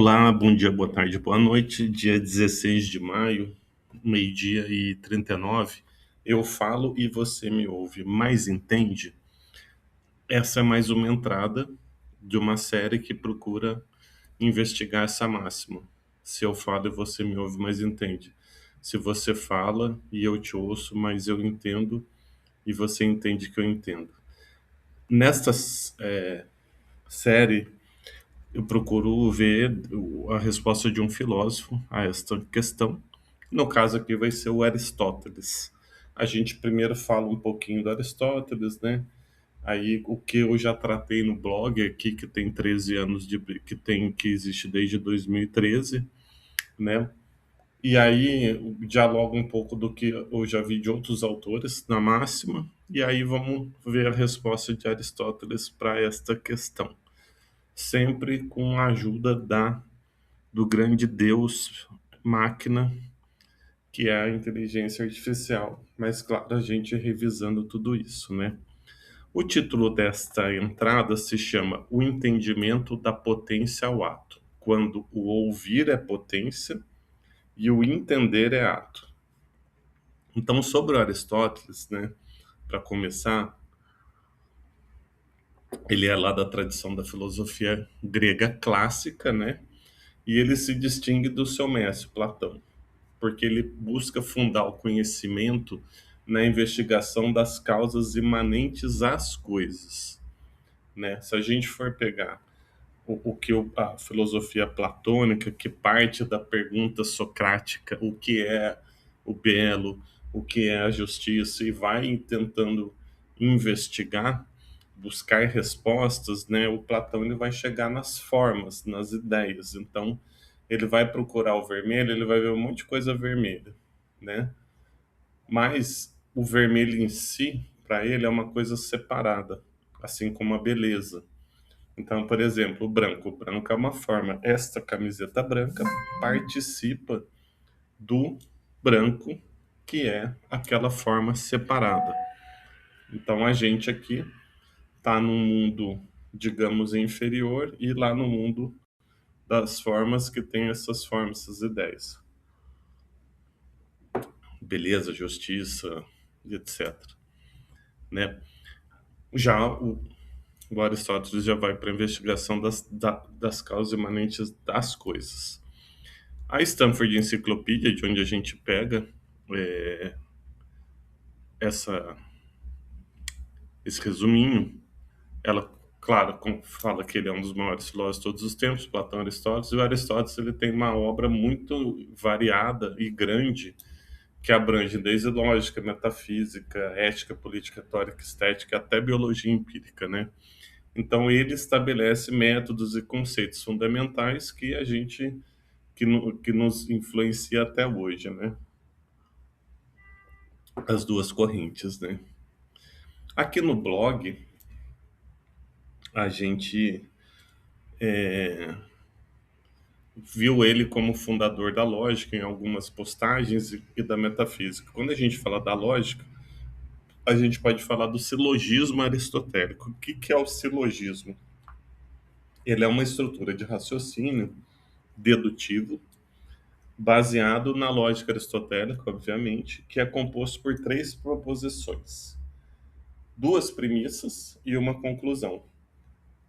Olá, bom dia, boa tarde, boa noite. Dia 16 de maio, meio-dia e 39. Eu falo e você me ouve, mas entende? Essa é mais uma entrada de uma série que procura investigar essa máxima. Se eu falo e você me ouve, mas entende. Se você fala e eu te ouço, mas eu entendo e você entende que eu entendo. Nesta série, eu procuro ver a resposta de um filósofo a esta questão. No caso aqui vai ser o Aristóteles. A gente primeiro fala um pouquinho do Aristóteles, né? Aí o que eu já tratei no blog aqui, que tem 13 anos que existe desde 2013, né? E aí dialoga um pouco do que eu já vi de outros autores na máxima, e aí vamos ver a resposta de Aristóteles para esta questão, sempre com a ajuda do grande Deus máquina, que é a inteligência artificial. Mas, claro, a gente revisando tudo isso, né? O título desta entrada se chama O Entendimento da Potência ao Ato, quando o ouvir é potência e o entender é ato. Então, sobre o Aristóteles, né, para começar, ele é lá da tradição da filosofia grega clássica, né? E ele se distingue do seu mestre Platão, porque ele busca fundar o conhecimento na investigação das causas imanentes às coisas, né? Se a gente for pegar o que a filosofia platônica, que parte da pergunta socrática, o que é o belo, o que é a justiça, e vai tentando investigar, buscar respostas, né? O Platão ele vai chegar nas formas, nas ideias. Então, ele vai procurar o vermelho, ele vai ver um monte de coisa vermelha, né? Mas o vermelho em si, para ele, é uma coisa separada, assim como a beleza. Então, por exemplo, o branco. O branco é uma forma. Esta camiseta branca participa do branco, que é aquela forma separada. Então, a gente aqui está num mundo, digamos, inferior, e lá no mundo das formas que tem essas formas, essas ideias. Beleza, justiça, etc. Né? Já o Aristóteles já vai para a investigação das causas imanentes das coisas. A Stanford Encyclopedia, de onde a gente pega é, essa, esse resuminho, ela, claro, fala que ele é um dos maiores filósofos de todos os tempos, Platão e Aristóteles, e o Aristóteles ele tem uma obra muito variada e grande, que abrange desde lógica, metafísica, ética, política, teórica, estética, até biologia empírica, né? Então ele estabelece métodos e conceitos fundamentais que a gente que nos influencia até hoje, né? As duas correntes, né? Aqui no blog a gente viu ele como fundador da lógica em algumas postagens e da metafísica. Quando a gente fala da lógica, a gente pode falar do silogismo aristotélico. O que é o silogismo? Ele é uma estrutura de raciocínio dedutivo baseado na lógica aristotélica, obviamente, que é composto por três proposições, duas premissas e uma conclusão,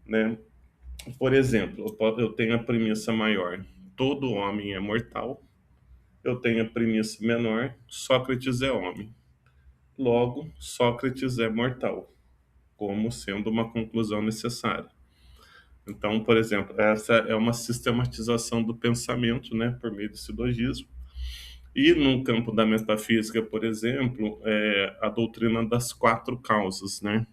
né? Por exemplo, eu tenho a premissa maior: todo homem é mortal. Eu tenho a premissa menor: Sócrates é homem. Logo, Sócrates é mortal, como sendo uma conclusão necessária. Então, por exemplo, essa é uma sistematização do pensamento, né, por meio do silogismo. E no campo da metafísica, por exemplo, a doutrina das quatro causas, né,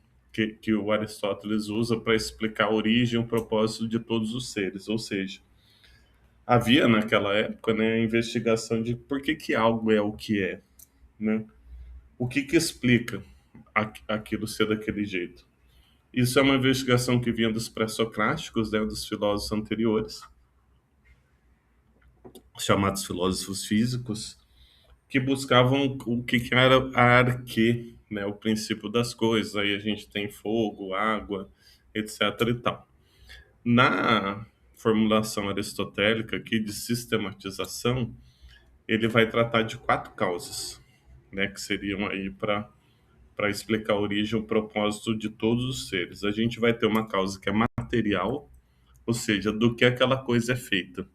que o Aristóteles usa para explicar a origem e o propósito de todos os seres. Ou seja, havia naquela época, né, a investigação de por que algo é o que é, né? O que explica aquilo ser daquele jeito. Isso é uma investigação que vinha dos pré-socráticos, né, dos filósofos anteriores, chamados filósofos físicos, que buscavam o que era a arquê, né, o princípio das coisas. Aí a gente tem fogo, água, etc. e tal. Na formulação aristotélica aqui de sistematização, ele vai tratar de 4 causas, né, que seriam aí para explicar a origem e o propósito de todos os seres. A gente vai ter uma causa que é material, ou seja, do que aquela coisa é feita.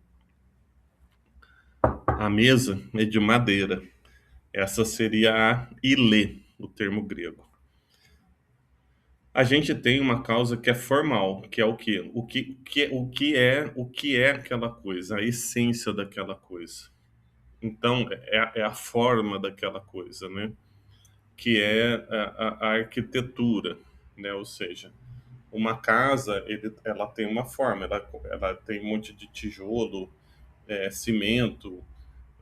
A mesa é de madeira. Essa seria a ilê, o termo grego. A gente tem uma causa que é formal, que é o quê? O que é aquela coisa, a essência daquela coisa. Então, é a forma daquela coisa, né? Que é a arquitetura, né? Ou seja, uma casa, ela tem uma forma, ela tem um monte de tijolo, cimento,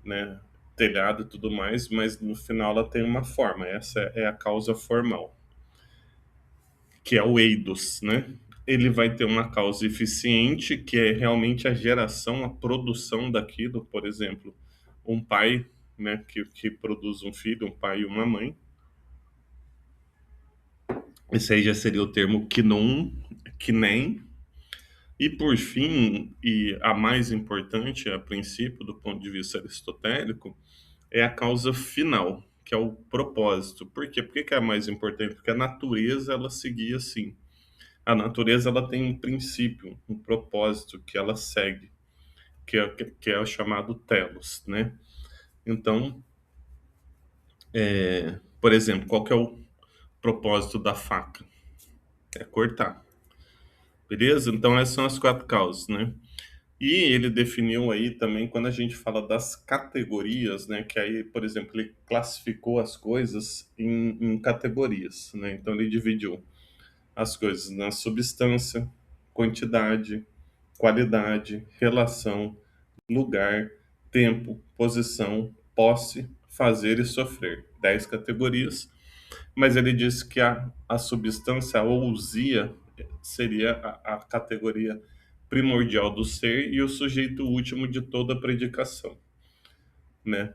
né? Telhado e tudo mais, mas no final ela tem uma forma. Essa é a causa formal, que é o eidos, né? Ele vai ter uma causa eficiente, que é realmente a geração, a produção daquilo. Por exemplo, um pai, né, que produz um filho, um pai e uma mãe. Esse aí já seria o termo kinon, kinem. E por fim, e a mais importante, a princípio, do ponto de vista aristotélico, é a causa final, que é o propósito. Por quê? Por que que é a mais importante? Porque a natureza, ela seguia assim. A natureza, ela tem um princípio, um propósito que ela segue, que é o chamado telos, né? Então, por exemplo, qual que é o propósito da faca? É cortar, beleza? Então, essas são as 4 causas, né? E ele definiu aí também, quando a gente fala das categorias, né? Que aí, por exemplo, ele classificou as coisas em categorias, né? Então, ele dividiu as coisas na substância, quantidade, qualidade, relação, lugar, tempo, posição, posse, fazer e sofrer. 10 categorias, mas ele disse que a substância, a ousia, seria a categoria primordial do ser e o sujeito último de toda a predicação, né?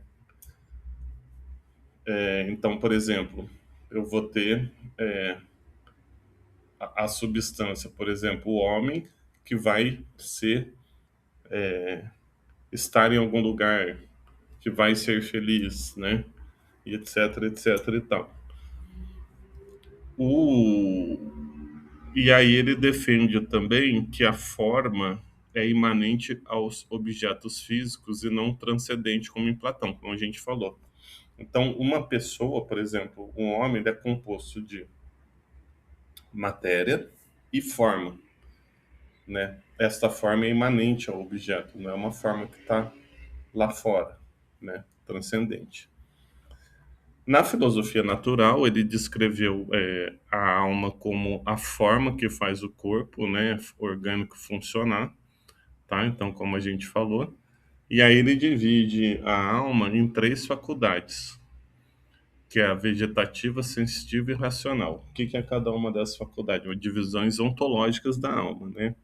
Então, por exemplo, eu vou ter a substância, por exemplo, o homem que vai estar em algum lugar, que vai ser feliz, né? E etc, etc e tal. O... E aí ele defende também que a forma é imanente aos objetos físicos e não transcendente, como em Platão, como a gente falou. Então, uma pessoa, por exemplo, um homem, ele é composto de matéria e forma, né? Esta forma é imanente ao objeto, não é uma forma que está lá fora, né? Transcendente. Na filosofia natural, ele descreveu a alma como a forma que faz o corpo, né, orgânico funcionar, tá? Então, como a gente falou. E aí ele divide a alma em 3 faculdades, que é a vegetativa, sensitiva e racional. O que é cada uma dessas faculdades? Divisões ontológicas da alma, né?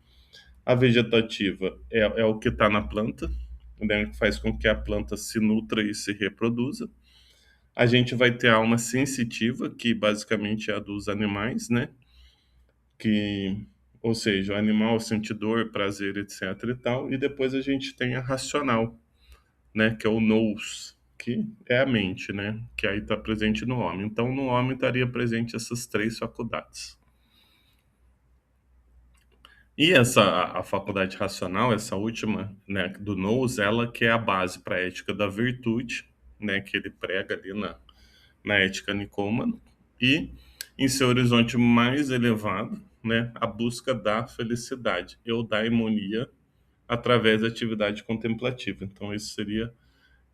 A vegetativa é o que está na planta, né, que faz com que a planta se nutra e se reproduza. A gente vai ter a alma sensitiva, que basicamente é a dos animais, né? Que, ou seja, o animal sente dor, prazer, etc e tal. E depois a gente tem a racional, né? Que é o nous, que é a mente, né? Que aí está presente no homem. Então, no homem estaria presente essas 3 faculdades. E a faculdade racional, essa última, né, do nous, ela que é a base para a ética da virtude, né, que ele prega ali na ética nicômana, e em seu horizonte mais elevado, né, a busca da felicidade, eudaimonia, através da atividade contemplativa. Então, esse seria,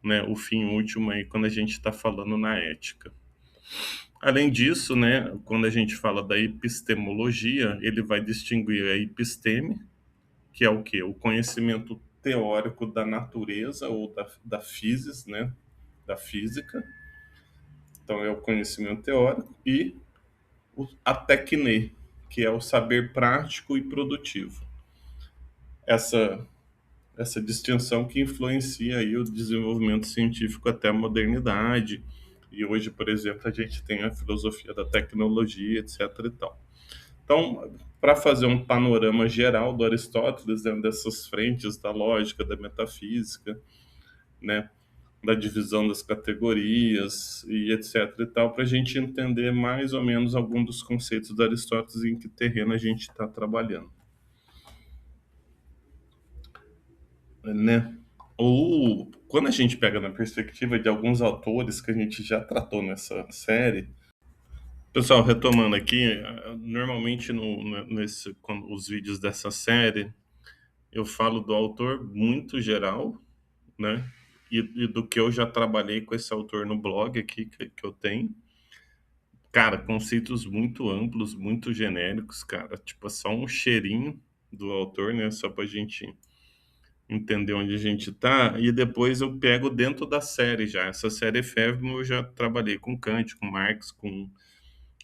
né, o fim último aí quando a gente está falando na ética. Além disso, né, quando a gente fala da epistemologia, ele vai distinguir a episteme, que é o quê? O conhecimento teórico da natureza ou da physis, né, da física. Então, é o conhecimento teórico e a tecne, que é o saber prático e produtivo. Essa, essa distinção que influencia aí o desenvolvimento científico até a modernidade. E hoje, por exemplo, a gente tem a filosofia da tecnologia, etc e tal. Então, para fazer um panorama geral do Aristóteles dentro dessas frentes da lógica, da metafísica, né, da divisão das categorias e etc e tal, para a gente entender mais ou menos algum dos conceitos do Aristóteles e em que terreno a gente está trabalhando, né? Ou quando a gente pega na perspectiva de alguns autores que a gente já tratou nessa série, pessoal, retomando aqui, normalmente quando os vídeos dessa série eu falo do autor muito geral, né? E do que eu já trabalhei com esse autor no blog aqui que eu tenho. Cara, conceitos muito amplos, muito genéricos, cara. Tipo, é só um cheirinho do autor, né? Só pra gente entender onde a gente tá. E depois eu pego dentro da série já. Essa série Efémero eu já trabalhei com Kant, com Marx, com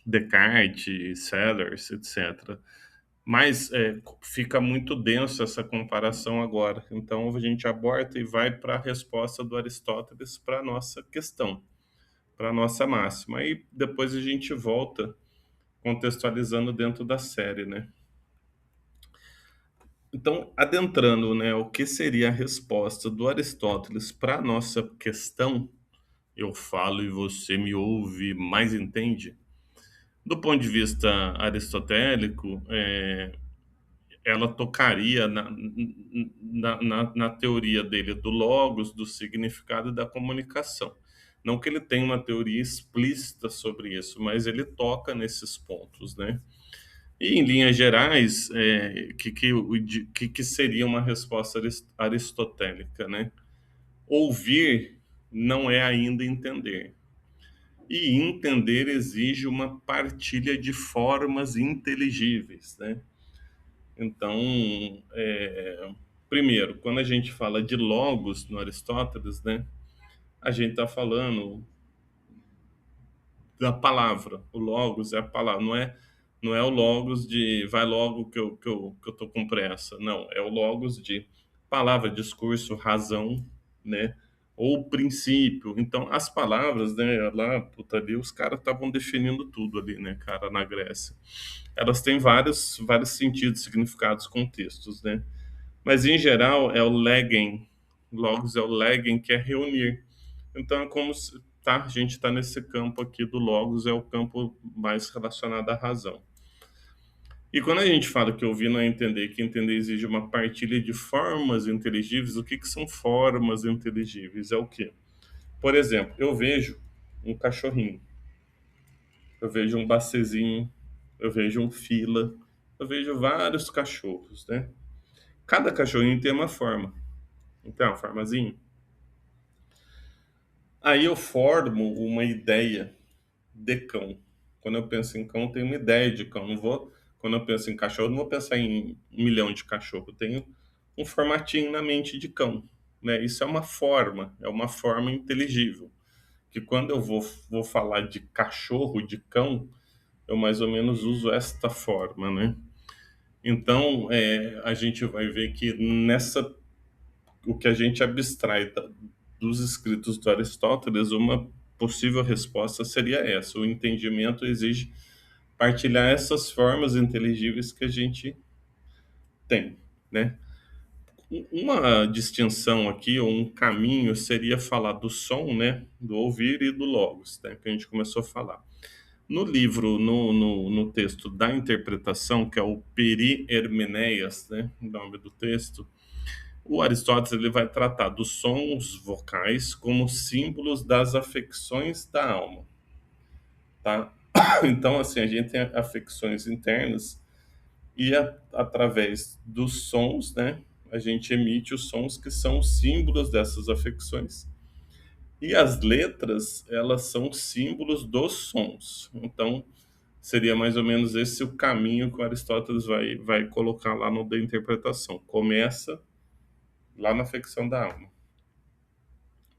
Descartes, Sellers, etc. Mas fica muito denso essa comparação agora. Então a gente aborta e vai para a resposta do Aristóteles para a nossa questão, para a nossa máxima. Aí depois a gente volta contextualizando dentro da série, né? Então, adentrando, né, o que seria a resposta do Aristóteles para a nossa questão, eu falo e você me ouve, mais entende? Do ponto de vista aristotélico, ela tocaria na teoria dele do logos, do significado e da comunicação. Não que ele tenha uma teoria explícita sobre isso, mas ele toca nesses pontos, né? E, em linhas gerais, que seria uma resposta aristotélica, né? Ouvir não é ainda entender. E entender exige uma partilha de formas inteligíveis, né? Então, primeiro, quando a gente fala de logos no Aristóteles, né, a gente está falando da palavra. O logos é a palavra, não é o logos de vai logo que eu tô com pressa. Não, é o logos de palavra, discurso, razão, né? Ou princípio. Então, as palavras, né, lá, puta, ali, os caras estavam definindo tudo ali, né, cara, na Grécia. Elas têm vários sentidos, significados, contextos, né? Mas em geral é o legging, logos é o legging que é reunir. Então é como se a gente está nesse campo aqui do logos, é o campo mais relacionado à razão. E quando a gente fala que ouvir não é entender, que entender exige uma partilha de formas inteligíveis, o que são formas inteligíveis? É o quê? Por exemplo, eu vejo um cachorrinho, eu vejo um bacezinho, eu vejo um fila, eu vejo vários cachorros, né? Cada cachorrinho tem uma forma. Então, uma formazinha. Aí eu formo uma ideia de cão. Quando eu penso em cão, eu tenho uma ideia de cão. Não vou, quando eu penso em cachorro, eu não vou pensar em 1 milhão de cachorro. Eu tenho um formatinho na mente de cão, né? Isso é uma forma inteligível. Que quando eu vou falar de cachorro, de cão, eu mais ou menos uso esta forma, né? Então, a gente vai ver que nessa o que a gente abstrai dos escritos do Aristóteles, uma possível resposta seria essa: o entendimento exige partilhar essas formas inteligíveis que a gente tem, né? Uma distinção aqui, ou um caminho, seria falar do som, né, do ouvir e do logos, né, que a gente começou a falar. No livro, no texto da interpretação, que é o Peri Hermeneias, né, o nome do texto, o Aristóteles ele vai tratar dos sons vocais como símbolos das afecções da alma, tá? Então, assim, a gente tem afecções internas e através dos sons, né, a gente emite os sons que são símbolos dessas afecções. E as letras, elas são símbolos dos sons. Então, seria mais ou menos esse o caminho que o Aristóteles vai colocar lá no da interpretação. Começa lá na afecção da alma.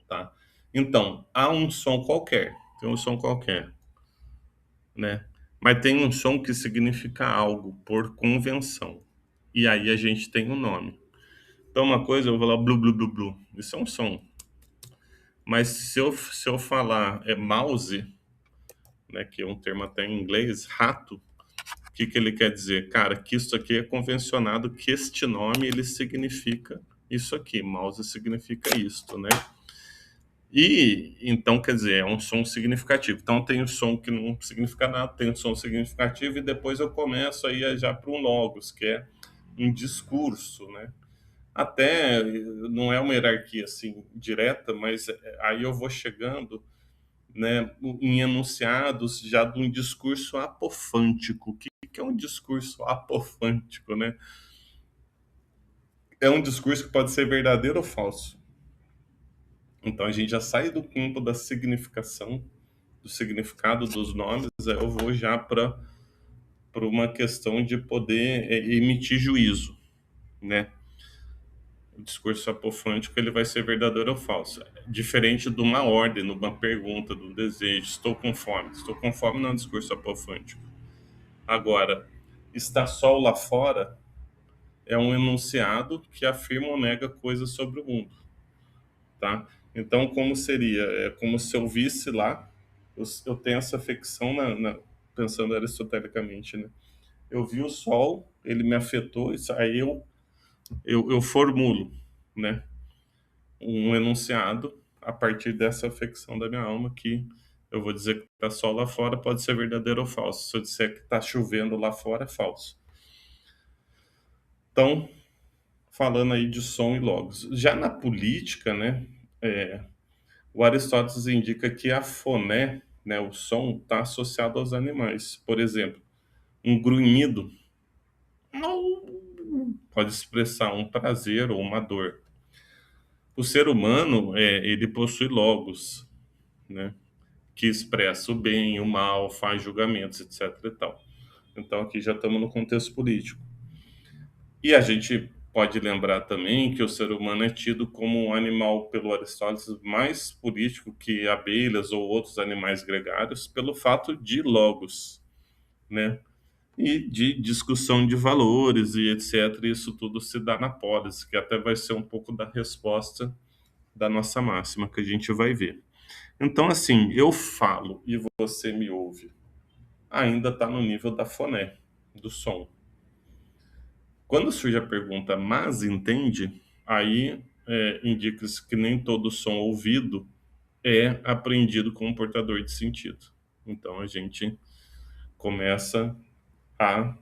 Tá? Então, há um som qualquer, tem um som qualquer, né? Mas tem um som que significa algo por convenção. E aí a gente tem um nome. Então, uma coisa, eu vou falar blu, blu, blu, blu. Isso é um som. Mas se eu falar mouse, né, que é um termo até em inglês, rato, que ele quer dizer? Cara, que isso aqui é convencionado, que este nome ele significa isso aqui, mouse significa isto, né? E então, quer dizer, é um som significativo. Então tem o som que não significa nada, tem o som significativo, e depois eu começo aí já para um logos, que é um discurso, né? Até não é uma hierarquia assim direta, mas aí eu vou chegando, né, em enunciados já de um discurso apofântico. O que é um discurso apofântico, né? É um discurso que pode ser verdadeiro ou falso. Então a gente já sai do campo da significação, do significado dos nomes, eu vou já para uma questão de poder emitir juízo, né? O discurso apofântico ele vai ser verdadeiro ou falso. Diferente de uma ordem, de uma pergunta, do desejo. Estou com fome. Estou com fome não é um discurso apofântico. Agora, está sol lá fora é um enunciado que afirma ou nega coisas sobre o mundo, tá? Então, como seria? É como se eu visse lá, eu tenho essa ficção pensando aristotelicamente, né? Eu vi o sol, ele me afetou, isso aí eu formulo, né? Um enunciado a partir dessa afecção da minha alma que eu vou dizer que tá sol lá fora pode ser verdadeiro ou falso. Se eu disser que tá chovendo lá fora, é falso. Então, falando aí de som e logos. Já na política, né, o Aristóteles indica que a foné, né, o som, está associado aos animais. Por exemplo, um grunhido pode expressar um prazer ou uma dor. O ser humano, ele possui logos, né, que expressa o bem, o mal, faz julgamentos, etc. e tal. Então aqui já estamos no contexto político. E a gente pode lembrar também que o ser humano é tido como um animal, pelo Aristóteles, mais político que abelhas ou outros animais gregários, pelo fato de logos, né? E de discussão de valores e etc. Isso tudo se dá na polis, que até vai ser um pouco da resposta da nossa máxima que a gente vai ver. Então, assim, eu falo e você me ouve. Ainda está no nível da foné, do som. Quando surge a pergunta, mas entende? Aí indica-se que nem todo som ouvido é apreendido como portador de sentido. Então a gente começa a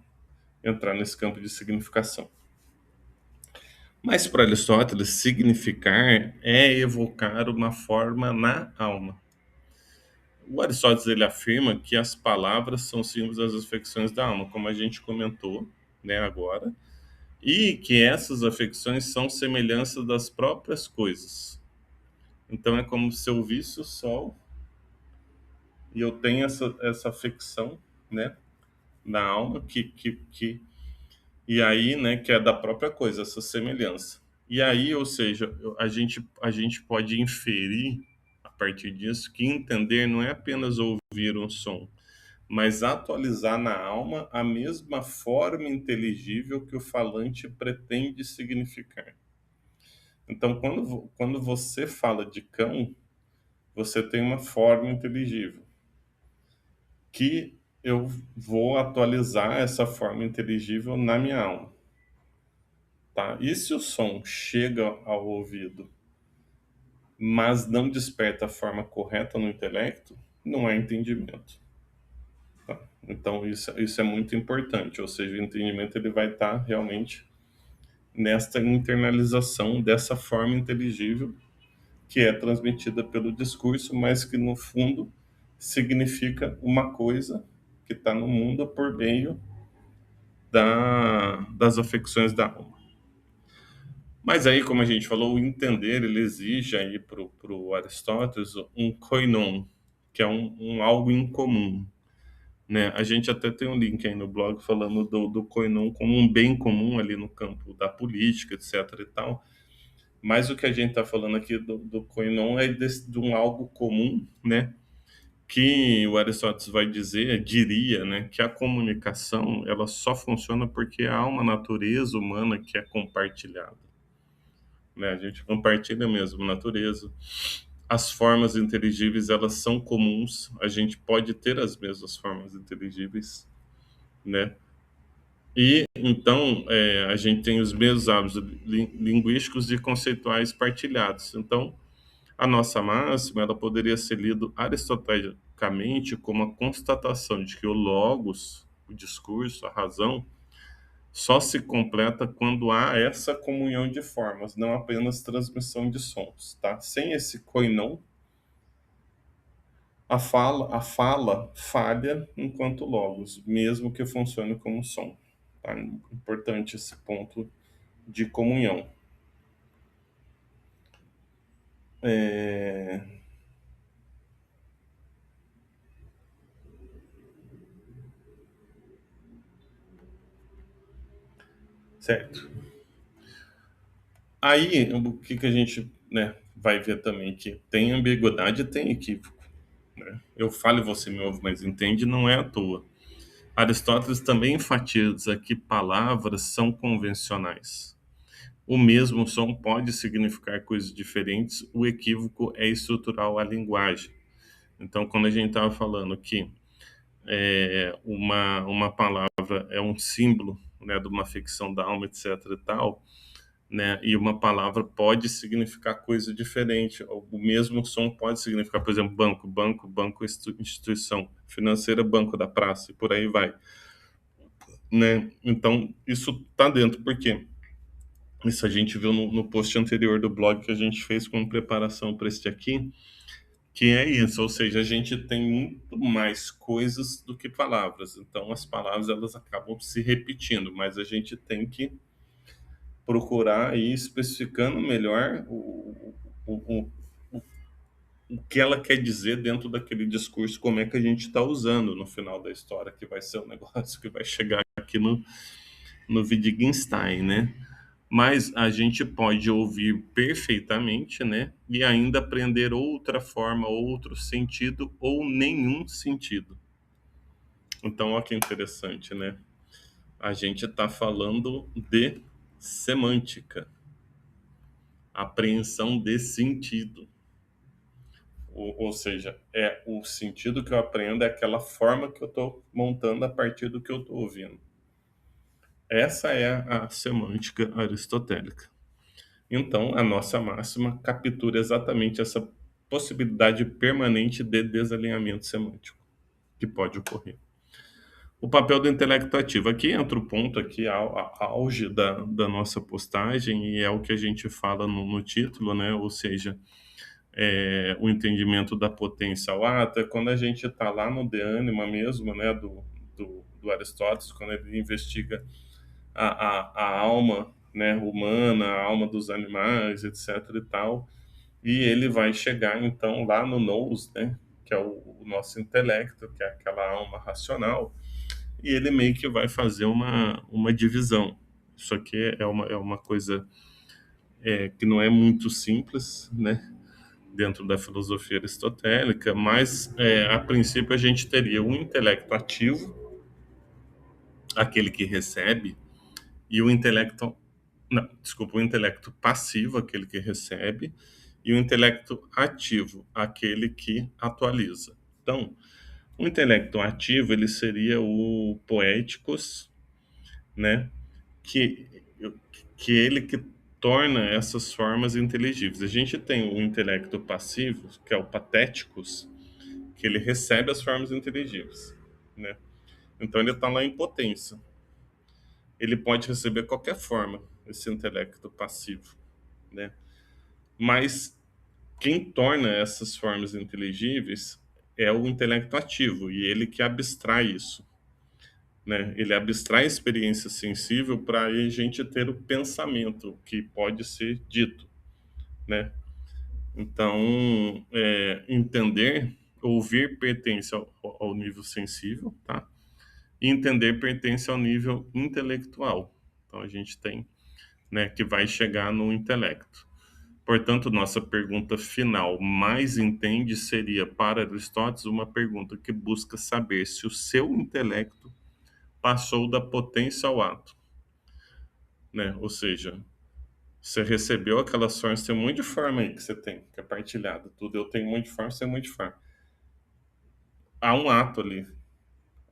entrar nesse campo de significação. Mas para Aristóteles, significar é evocar uma forma na alma. O Aristóteles ele afirma que as palavras são símbolos das afecções da alma, como a gente comentou, né, agora, e que essas afecções são semelhanças das próprias coisas. Então é como se eu visse o sol e eu tenho essa afecção, né, na alma e aí, né, que é da própria coisa, essa semelhança. E aí, ou seja, a gente pode inferir a partir disso que entender não é apenas ouvir um som, mas atualizar na alma a mesma forma inteligível que o falante pretende significar. Então, quando você fala de cão, você tem uma forma inteligível, que eu vou atualizar essa forma inteligível na minha alma, tá? E se o som chega ao ouvido, mas não desperta a forma correta no intelecto, não é entendimento, tá? Então, isso é muito importante, ou seja, o entendimento ele vai estar realmente nesta internalização dessa forma inteligível que é transmitida pelo discurso, mas que no fundo significa uma coisa que está no mundo por meio das afecções da alma. Mas aí, como a gente falou, o entender ele exige aí para o Aristóteles um koinon, que é um algo incomum, né? A gente até tem um link aí no blog falando do koinon como um bem comum ali no campo da política, etc. e tal. Mas o que a gente está falando aqui do koinon é de um algo comum, né? Que o Aristóteles vai dizer, diria, né, que a comunicação ela só funciona porque há uma natureza humana que é compartilhada, né? A gente compartilha mesmo a natureza. As formas inteligíveis elas são comuns. A gente pode ter as mesmas formas inteligíveis, né? E então a gente tem os mesmos hábitos linguísticos e conceituais partilhados. Então, a nossa máxima ela poderia ser lida aristotelicamente como a constatação de que o logos, o discurso, a razão, só se completa quando há essa comunhão de formas, não apenas transmissão de sons, tá? Sem esse koinon, a fala falha enquanto logos, mesmo que funcione como som. Tá? Importante esse ponto de comunhão. É, certo. Aí, o que que a gente, né, vai ver também que tem ambiguidade e tem equívoco, né? Eu falo e você me ouve, mas entende, não é à toa. Aristóteles também enfatiza que palavras são convencionais. O mesmo som pode significar coisas diferentes, o equívoco é estrutural à linguagem. Então, quando a gente estava falando que uma palavra é um símbolo, né, de uma ficção da alma, etc e tal, né, e uma palavra pode significar coisa diferente. O mesmo som pode significar, por exemplo, banco, banco, banco, instituição financeira, banco da praça, e por aí vai, né? Então, isso tá dentro, por quê? Isso a gente viu no post anterior do blog que a gente fez como preparação para este aqui, que é isso, ou seja, a gente tem muito mais coisas do que palavras. Então, as palavras elas acabam se repetindo, mas a gente tem que procurar ir especificando melhor o, o que ela quer dizer dentro daquele discurso, como é que a gente está usando no final da história, que vai ser o negócio que vai chegar aqui no Wittgenstein, né? Mas a gente pode ouvir perfeitamente, né? E ainda aprender outra forma, outro sentido ou nenhum sentido. Então, olha que interessante, né? A gente está falando de semântica, apreensão de sentido. Ou seja, é o sentido que eu aprendo, é aquela forma que eu estou montando a partir do que eu estou ouvindo. Essa é a semântica aristotélica. Então, a nossa máxima captura exatamente essa possibilidade permanente de desalinhamento semântico que pode ocorrer. O papel do intelecto ativo. Aqui entra o ponto aqui, auge da nossa postagem, e é o que a gente fala no título, né? Ou seja, o entendimento da potência ao ato, é quando a gente está lá no De Anima mesmo, né? Do Aristóteles, quando ele investiga a alma, né, humana, a alma dos animais, etc e tal, e ele vai chegar então lá no nous, né, que é o nosso intelecto, que é aquela alma racional, e ele meio que vai fazer uma divisão. Isso aqui é uma coisa que não é muito simples, né, dentro da filosofia aristotélica, mas a princípio a gente teria o intelecto ativo, aquele que recebe, e o intelecto, não, desculpa, o intelecto passivo, aquele que recebe, e o intelecto ativo, aquele que atualiza. Então, o intelecto ativo, ele seria o poéticos, né, que ele que torna essas formas inteligíveis. A gente tem o intelecto passivo, que é o patéticos, que ele recebe as formas inteligíveis, né? Então ele está lá em potência. Ele pode receber qualquer forma, esse intelecto passivo, né? Mas quem torna essas formas inteligíveis é o intelecto ativo, e ele que abstrai isso, né? Ele abstrai a experiência sensível para a gente ter o pensamento que pode ser dito, né? Então, entender, ouvir pertence ao nível sensível, tá? E entender pertence ao nível intelectual. Então, a gente tem, né, que vai chegar no intelecto. Portanto, nossa pergunta final, mais entende, seria para Aristóteles uma pergunta que busca saber se o seu intelecto passou da potência ao ato, né? Ou seja, você recebeu aquelas formas, tem um monte de forma aí que você tem, que é partilhado, tudo. Eu tenho um monte de forma, você tem um monte de forma. Há um ato ali,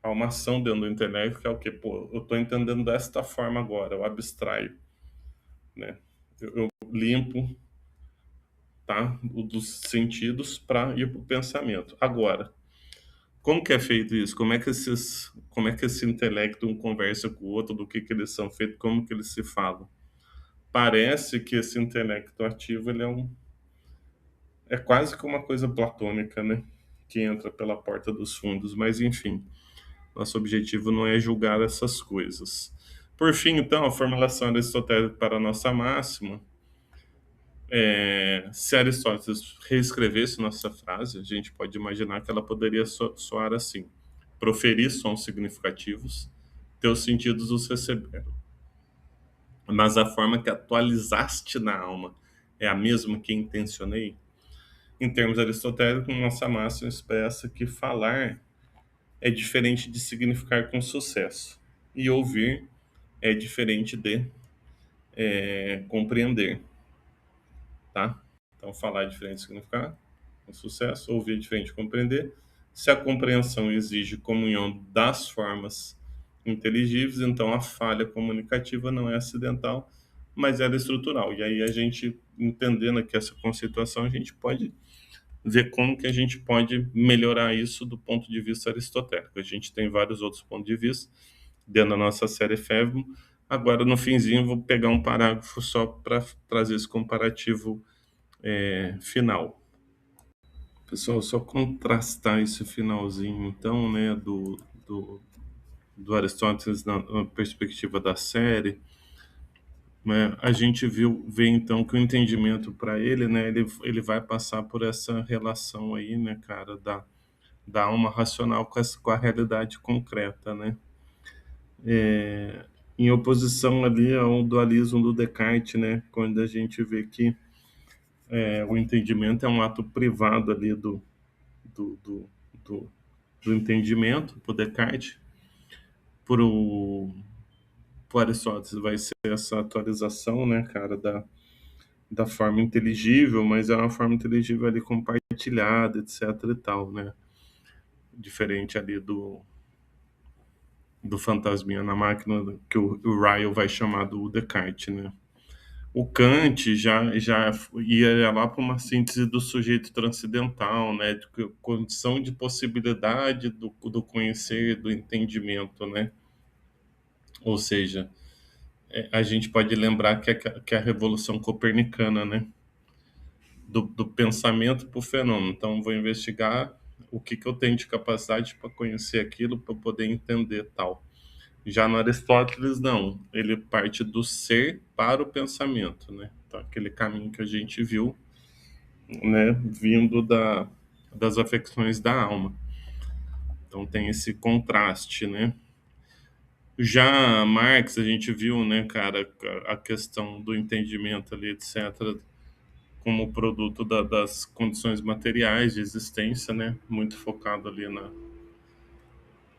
Há uma ação dentro do intelecto que é o quê? Pô, eu estou entendendo desta forma agora, eu abstraio, né? Eu limpo, tá? O dos sentidos para ir para o pensamento. Agora, como que é feito isso? Como é que esse intelecto um conversa com o outro, do que eles são feitos, como que eles se falam? Parece que esse intelecto ativo, é quase que uma coisa platônica, né? Que entra pela porta dos fundos, mas enfim, nosso objetivo não é julgar essas coisas. Por fim, então, a formulação aristotélica para a nossa máxima, se Aristóteles reescrevesse nossa frase, a gente pode imaginar que ela poderia soar assim: proferir sons significativos, teus sentidos os receberam, mas a forma que atualizaste na alma é a mesma que intencionei. Em termos aristotélicos, nossa máxima expressa que falar é diferente de significar com sucesso, e ouvir é diferente de compreender, tá? Então, falar é diferente de significar com sucesso, ouvir é diferente de compreender. Se a compreensão exige comunhão das formas inteligíveis, então a falha comunicativa não é acidental, mas ela é estrutural. E aí a gente, entendendo aqui essa conceituação, a gente pode ver como que a gente pode melhorar isso do ponto de vista aristotélico. A gente tem vários outros pontos de vista dentro da nossa série FEVMO. Agora, no finzinho, vou pegar um parágrafo só para trazer esse comparativo final. Pessoal, só contrastar esse finalzinho, então, né, do Aristóteles na perspectiva da série, né, a gente vê então que o entendimento para ele, né, ele vai passar por essa relação aí, né, cara, da alma racional com a realidade concreta, né? Em oposição ali ao dualismo do Descartes, né? Quando a gente vê que o entendimento é um ato privado ali do, do, do, do entendimento, por Descartes, por Aristóteles vai ser essa atualização, né, cara, da forma inteligível, mas é uma forma inteligível ali compartilhada, etc e tal, né? Diferente ali do fantasminha na máquina que o Ryle vai chamar do Descartes, né? O Kant já ia lá para uma síntese do sujeito transcendental, né? De condição de possibilidade do conhecer, do entendimento, né? Ou seja, a gente pode lembrar que é a revolução copernicana, né? Do pensamento para o fenômeno. Então, vou investigar o que eu tenho de capacidade para conhecer aquilo, para poder entender tal. Já no Aristóteles, não. Ele parte do ser para o pensamento, né? Então, aquele caminho que a gente viu, né? Vindo das afecções da alma. Então, tem esse contraste, né? Já Marx, a gente viu, né, cara, a questão do entendimento ali, etc., como produto das condições materiais de existência, né? Muito focado ali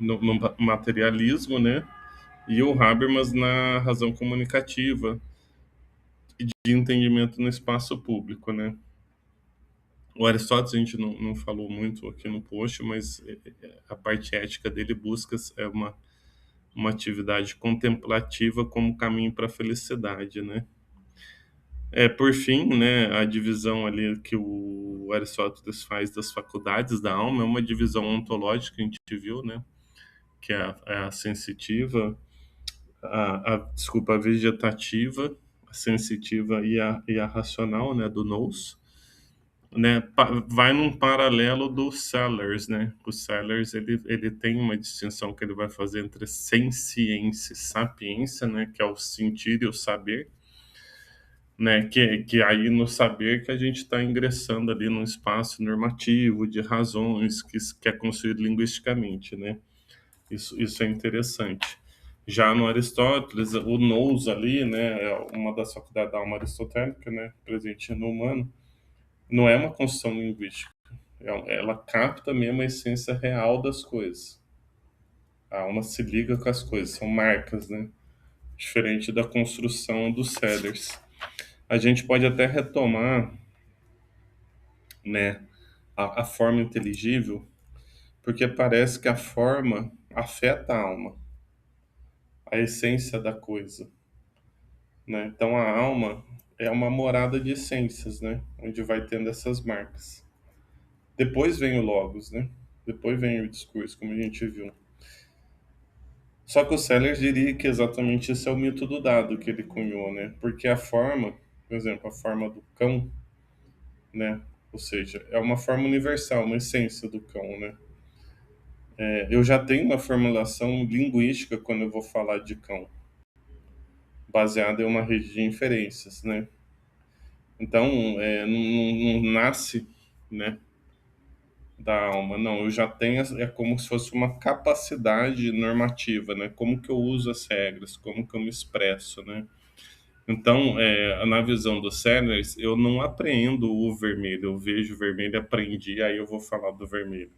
no materialismo, né? E o Habermas na razão comunicativa e de entendimento no espaço público, né? O Aristóteles a gente não falou muito aqui no post, mas a parte ética dele busca uma atividade contemplativa como caminho para a felicidade, né? Por fim, né, a divisão ali que o Aristóteles faz das faculdades da alma é uma divisão ontológica que a gente viu, né? Que é a sensitiva, desculpa, a vegetativa, a sensitiva e a racional, né, do nous, né, vai num paralelo do Sellers, né? O Sellers ele tem uma distinção que ele vai fazer entre senciência e sapiência, né, que é o sentir e o saber, né, que aí no saber que a gente está ingressando ali num espaço normativo de razões que é construído linguisticamente, né? Isso é interessante. Já no Aristóteles, o nous ali, né, é uma das faculdades da alma aristotélica, né, presente no humano, não é uma construção linguística. Ela capta mesmo a essência real das coisas. A alma se liga com as coisas, são marcas, né? Diferente da construção dos Sellers. A gente pode até retomar, né, a forma inteligível, porque parece que a forma afeta a alma, a essência da coisa, né? Então a alma é uma morada de essências, né? Onde vai tendo essas marcas. Depois vem o logos, né? Depois vem o discurso, como a gente viu. Só que o Sellers diria que exatamente esse é o mito do dado que ele cunhou, né? Porque a forma, por exemplo, a forma do cão, né? Ou seja, é uma forma universal, uma essência do cão, né? Eu já tenho uma formulação linguística quando eu vou falar de cão, baseada em uma rede de inferências, né? Então, não nasce, né, da alma, não. Eu já tenho, é como se fosse uma capacidade normativa, né? Como que eu uso as regras, como que eu me expresso, né? Então, na visão do Sellers, eu não apreendo o vermelho, eu vejo o vermelho, aprendi, aí eu vou falar do vermelho.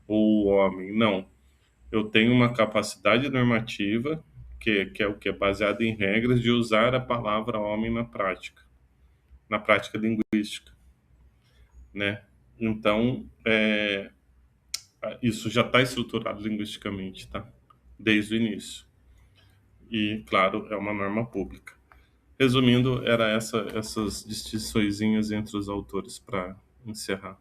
Ou o homem, não. Eu tenho uma capacidade normativa, que é o que é baseada em regras, de usar a palavra homem na prática linguística, né? Então, isso já está estruturado linguisticamente, tá? Desde o início. E, claro, é uma norma pública. Resumindo, era essas distinçõezinhas entre os autores para encerrar.